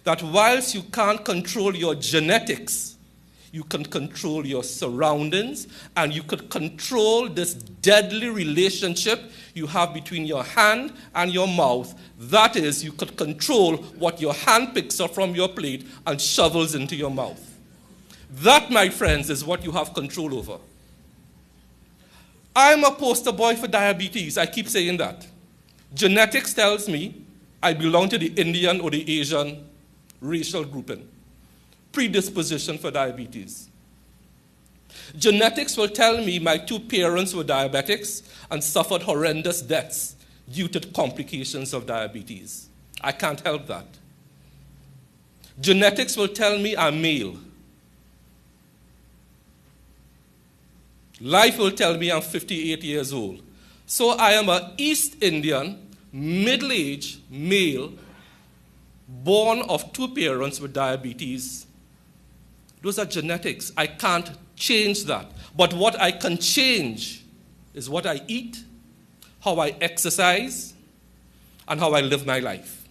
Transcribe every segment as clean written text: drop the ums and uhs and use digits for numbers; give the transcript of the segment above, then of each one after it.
that whilst you can't control your genetics, you can control your surroundings, and you could control this deadly relationship you have between your hand and your mouth. That is, you could control what your hand picks up from your plate and shovels into your mouth. That, my friends, is what you have control over. I'm a poster boy for diabetes. I keep saying that. Genetics tells me I belong to the Indian or the Asian racial grouping. Predisposition for diabetes. Genetics will tell me my two parents were diabetics and suffered horrendous deaths due to complications of diabetes. I can't help that. Genetics will tell me I'm male. Life will tell me I'm 58 years old. So I am an East Indian, middle-aged male, born of two parents with diabetes. Those are genetics. I can't change that. But what I can change is what I eat, how I exercise, and how I live my life.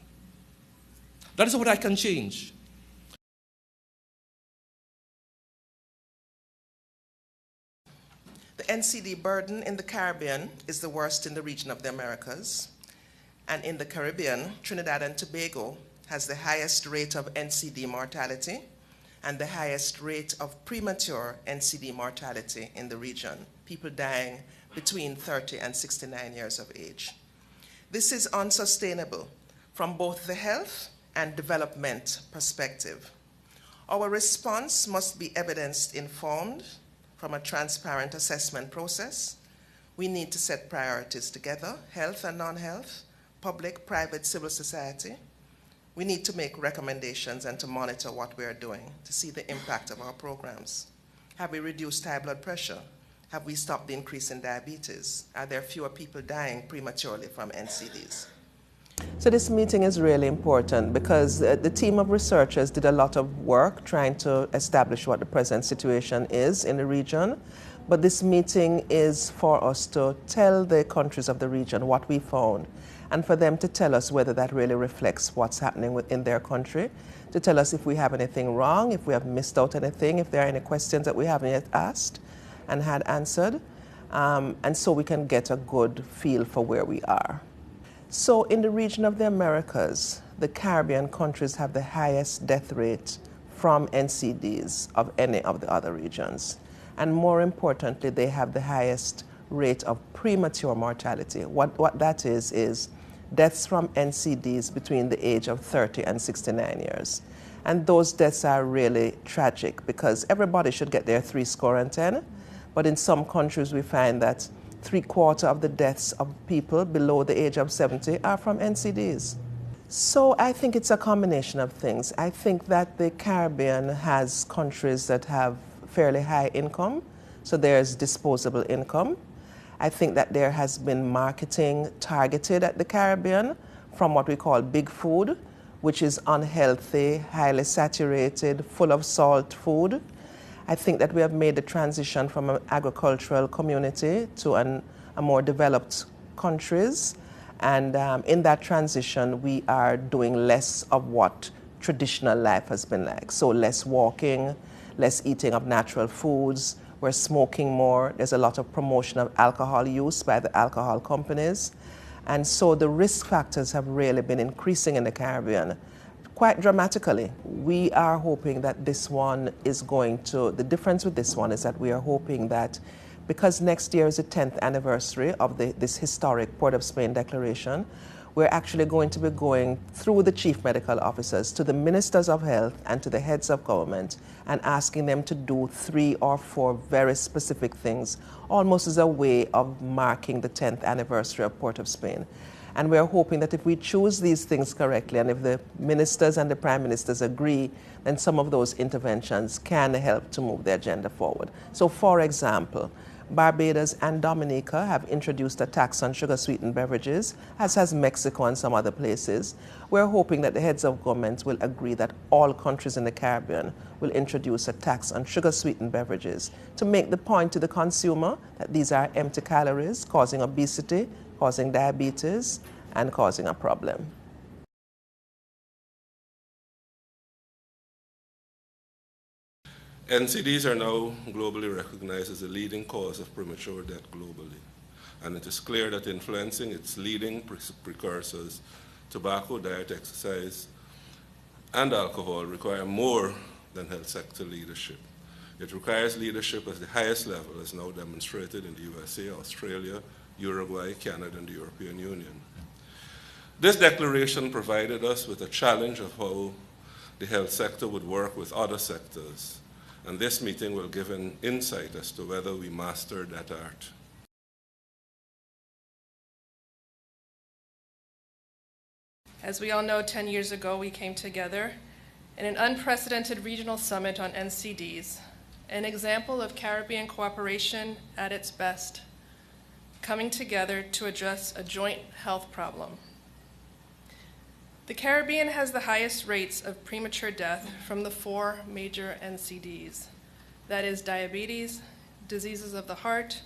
That is what I can change. The NCD burden in the Caribbean is the worst in the region of the Americas. And in the Caribbean, Trinidad and Tobago has the highest rate of NCD mortality and the highest rate of premature NCD mortality in the region, people dying between 30 and 69 years of age. This is unsustainable from both the health and development perspective. Our response must be evidence-informed from a transparent assessment process. We need to set priorities together, health and non-health, public, private, civil society. We need to make recommendations and to monitor what we are doing to see the impact of our programs. Have we reduced high blood pressure? Have we stopped the increase in diabetes? Are there fewer people dying prematurely from NCDs? So this meeting is really important because the team of researchers did a lot of work trying to establish what the present situation is in the region. But this meeting is for us to tell the countries of the region what we found and for them to tell us whether that really reflects what's happening within their country, to tell us if we have anything wrong, if we have missed out anything, if there are any questions that we haven't yet asked and had answered, and so we can get a good feel for where we are. So in the region of the Americas, the Caribbean countries have the highest death rate from NCDs of any of the other regions. And more importantly, they have the highest rate of premature mortality. What that is deaths from NCDs between the age of 30 and 69 years. And those deaths are really tragic because everybody should get their 70, but in some countries we find that 3/4 of the deaths of people below the age of 70 are from NCDs. So I think it's a combination of things. I think that the Caribbean has countries that have fairly high income, so there's disposable income. I think that there has been marketing targeted at the Caribbean from what we call big food, which is unhealthy, highly saturated, full of salt food. I think that we have made the transition from an agricultural community to a more developed countries. And in that transition, we are doing less of what traditional life has been like. So less walking, less eating of natural foods. We're smoking more. There's a lot of promotion of alcohol use by the alcohol companies. And so the risk factors have really been increasing in the Caribbean quite dramatically. We are hoping that this one is going to, the difference with this one is that we are hoping that because next year is the 10th anniversary of this historic Port of Spain Declaration, we're actually going to be going through the chief medical officers to the ministers of health and to the heads of government and asking them to do 3 or 4 very specific things, almost as a way of marking the 10th anniversary of Port of Spain. And we're hoping that if we choose these things correctly and if the ministers and the prime ministers agree, then some of those interventions can help to move the agenda forward. So for example, Barbados and Dominica have introduced a tax on sugar-sweetened beverages, as has Mexico and some other places. We're hoping that the heads of government will agree that all countries in the Caribbean will introduce a tax on sugar-sweetened beverages to make the point to the consumer that these are empty calories, causing obesity, causing diabetes, and causing a problem. NCDs are now globally recognized as a leading cause of premature death globally, and it is clear that influencing its leading precursors, tobacco, diet, exercise, and alcohol, require more than health sector leadership. It requires leadership at the highest level, as now demonstrated in the USA, Australia, Uruguay, Canada, and the European Union. This declaration provided us with a challenge of how the health sector would work with other sectors, and this meeting will give an insight as to whether we mastered that art. As we all know, 10 years ago, we came together in an unprecedented regional summit on NCDs, an example of Caribbean cooperation at its best, coming together to address a joint health problem. The Caribbean has the highest rates of premature death from the 4 major NCDs. That is diabetes, diseases of the heart,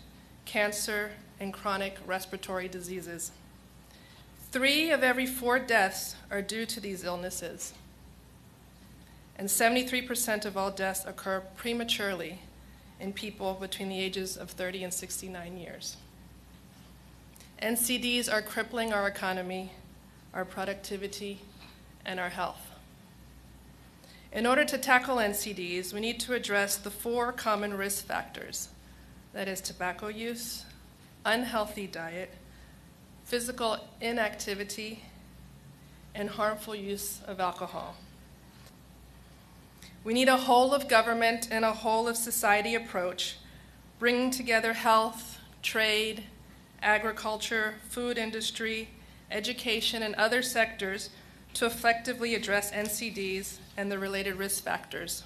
cancer, and chronic respiratory diseases. 3 of every 4 deaths are due to these illnesses, and 73% of all deaths occur prematurely in people between the ages of 30 and 69 years. NCDs are crippling our economy, our productivity, and our health. In order to tackle NCDs, we need to address the 4 common risk factors, that is tobacco use, unhealthy diet, physical inactivity, and harmful use of alcohol. We need a whole of government and a whole of society approach, bringing together health, trade, agriculture, food industry, education, and other sectors to effectively address NCDs and the related risk factors.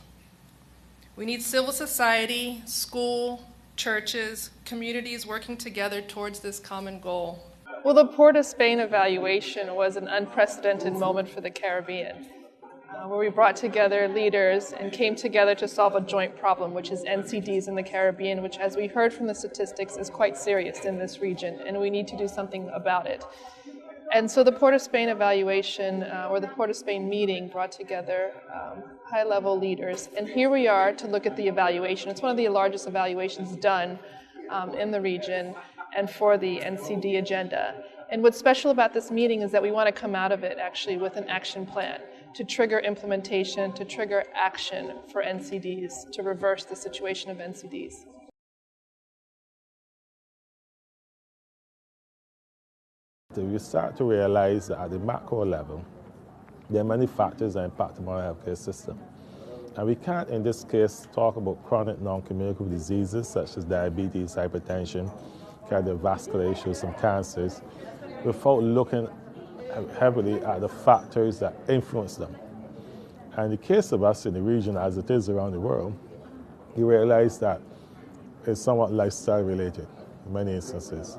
We need civil society, school, churches, communities working together towards this common goal. Well, the Port of Spain evaluation was an unprecedented moment for the Caribbean, where we brought together leaders and came together to solve a joint problem, which is NCDs in the Caribbean, which, as we heard from the statistics, is quite serious in this region, and we need to do something about it. And so the Port of Spain evaluation, or the Port of Spain meeting, brought together high-level leaders. And here we are to look at the evaluation. It's one of the largest evaluations done in the region and for the NCD agenda. And what's special about this meeting is that we want to come out of it actually with an action plan to trigger implementation, to trigger action for NCDs, to reverse the situation of NCDs. We start to realize that at the macro level, there are many factors that impact on our healthcare system. And we can't, in this case, talk about chronic non-communicable diseases such as diabetes, hypertension, cardiovascular issues, and cancers, without looking heavily at the factors that influence them. And in the case of us in the region, as it is around the world, you realize that it's somewhat lifestyle related in many instances.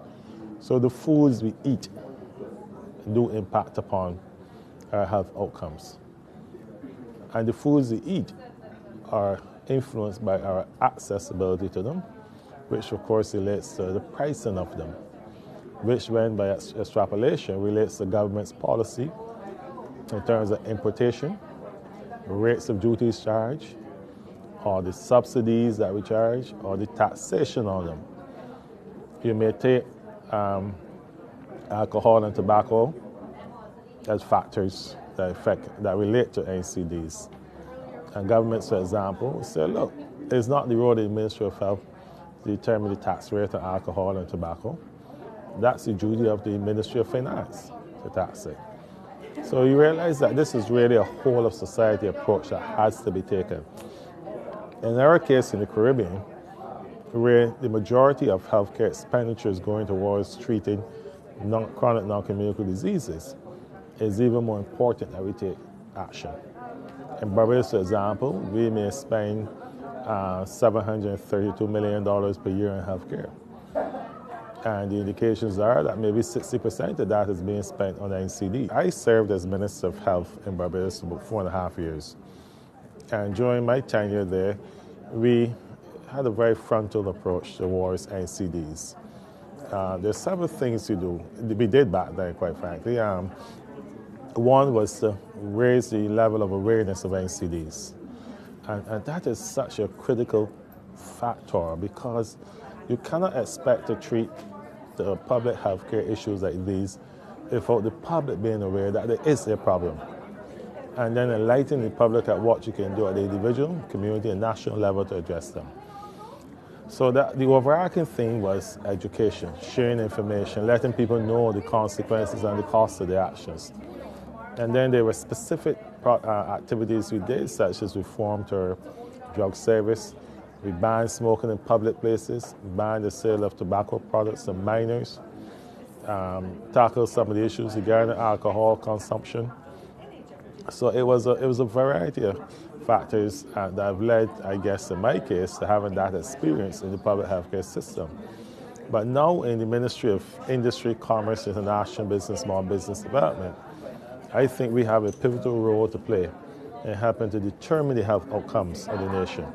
So the foods we eat do impact upon our health outcomes. And the foods we eat are influenced by our accessibility to them, which of course relates to the pricing of them, which when by extrapolation relates to government's policy in terms of importation, rates of duties charged, or the subsidies that we charge, or the taxation on them. You may take alcohol and tobacco as factors that relate to NCDs. And governments, for example, say, look, it's not the role of the Ministry of Health to determine the tax rate on alcohol and tobacco. That's the duty of the Ministry of Finance to tax it. So you realize that this is really a whole of society approach that has to be taken. In our case in the Caribbean, where the majority of healthcare expenditure is going towards treating chronic non-communicable diseases, it's even more important that we take action. In Barbados, for example, we may spend $732 million per year in healthcare. And the indications are that maybe 60% of that is being spent on NCD. I served as Minister of Health in Barbados for about 4.5 years. And during my tenure there, we had a very frontal approach towards NCDs. There's several things to do. We did back then, quite frankly. One was to raise the level of awareness of NCDs. And that is such a critical factor because you cannot expect to treat the public health care issues like these without the public being aware that there is a problem. And then enlightening the public at what you can do at the individual, community, and national level to address them. So that the overarching theme was education, sharing information, letting people know the consequences and the costs of their actions. And then there were specific activities we did, such as we formed our drug service, we banned smoking in public places, banned the sale of tobacco products to minors, tackled some of the issues regarding alcohol consumption. So it was a variety of factors that have led, I guess, in my case, to having that experience in the public healthcare system. But now in the Ministry of Industry, Commerce, International Business, Small Business Development, I think we have a pivotal role to play in helping to determine the health outcomes of the nation.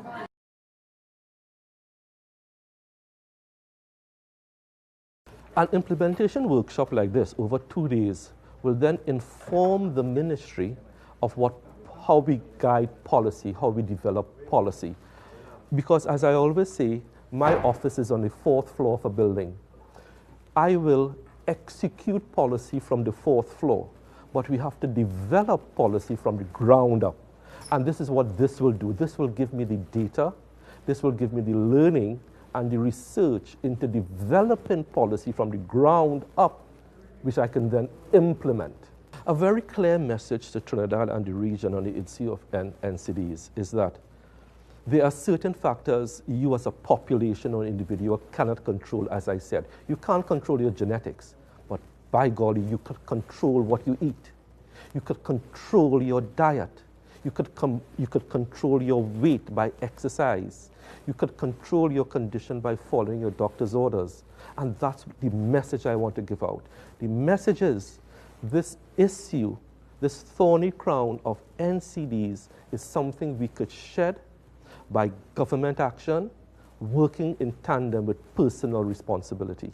An implementation workshop like this over 2 days will then inform the ministry of how we guide policy, how we develop policy. Because as I always say, my office is on the 4th floor of a building. I will execute policy from the 4th floor, but we have to develop policy from the ground up. And this is what this will do. This will give me the data, this will give me the learning and the research into developing policy from the ground up, which I can then implement. A very clear message to Trinidad and the region on the issue of NCDs is that there are certain factors you as a population or individual cannot control, as I said. You can't control your genetics, but by golly, you could control what you eat. You could control your diet. You could control your weight by exercise. You could control your condition by following your doctor's orders. And that's the message I want to give out. The message is this issue, this thorny crown of NCDs is something we could shed by government action, working in tandem with personal responsibility.